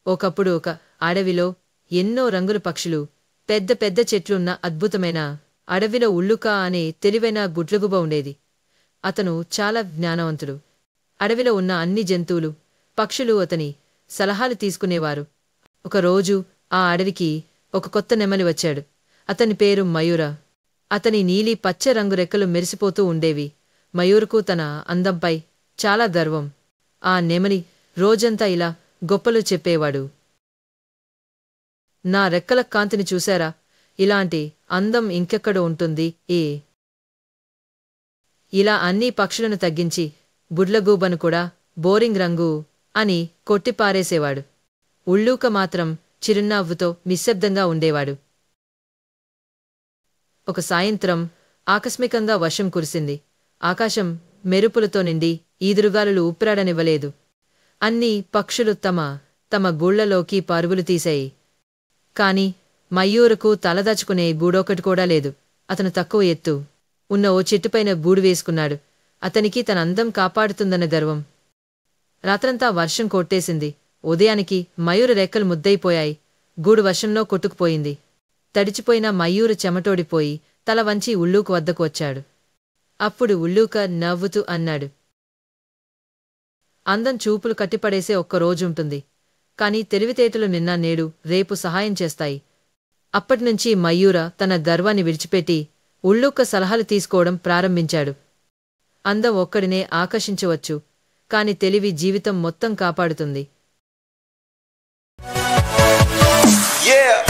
ఒకప్పుడు ఒక అడవిలో ఎన్నో రంగుల పక్షులు, పెద్ద పెద్ద చెట్లున్న అద్భుతమైన అడవిలో ఉల్లుక అనే తెలివైన గుడ్లగూబ ఉండేది. అతను చాలా జ్ఞానవంతుడు. అడవిలో ఉన్న అన్ని జంతువులు, పక్షులు అతని సలహాలు తీసుకునేవారు. ఒకరోజు ఆ అడవికి ఒక కొత్త నెమలి వచ్చాడు. అతని పేరు మయూర. అతని నీలి పచ్చ రంగు రెక్కలు మెరిసిపోతూ ఉండేవి. మయూరుకు తన అందంపై చాలా గర్వం. ఆ నెమలి రోజంతా ఇలా గొప్పలు చెప్పేవాడు. నా రెక్కల కాంతిని చూశారా? ఇలాంటి అందం ఇంకెక్కడ ఉంటుంది? ఇలా అన్ని పక్షులను తగ్గించి గుడ్లగూబను కూడా బోరింగ్ రంగు అని కొట్టిపారేసేవాడు. ఉల్లూక మాత్రం చిరునవ్వుతో నిశ్శబ్దంగా ఉండేవాడు. ఒక సాయంత్రం ఆకస్మికంగా వర్షం కురిసింది. ఆకాశం మెరుపులతో నిండి ఈదురుగాలులు ఊపిరాడనివ్వలేదు. అన్ని పక్షులు తమ తమ గూళ్లలోకి పరుగులు తీశాయి. కాని మయూరుకు తలదాచుకునే గూడొకటి కూడా లేదు. అతను తక్కువ ఎత్తు ఉన్న ఓ చెట్టుపైన గూడు వేసుకున్నాడు. అతనికి తన అందం కాపాడుతుందన్న గర్వం. రాత్రంతా వర్షం కొట్టేసింది. ఉదయానికి మయూరు రెక్కలు ముద్దయిపోయాయి. గూడు వర్షంలో కొట్టుకుపోయింది. తడిచిపోయిన మయూరు చెమటోడిపోయి తల వంచి ఉల్లూక వద్దకు వచ్చాడు. అప్పుడు ఉల్లూక నవ్వుతూ అన్నాడు, అందం చూపులు కట్టిపడేసే ఒక్కరోజుంటుంది. కాని తెలివితేటలు నిన్న నేడు రేపు సహాయం చేస్తాయి. అప్పటినుంచి మయూర తన గర్వాన్ని విడిచిపెట్టి ఉల్లూక సలహాలు తీసుకోవడం ప్రారంభించాడు. అందం ఒక్కడినే ఆకర్షించవచ్చు, కాని తెలివి జీవితం మొత్తం కాపాడుతుంది. Yeah!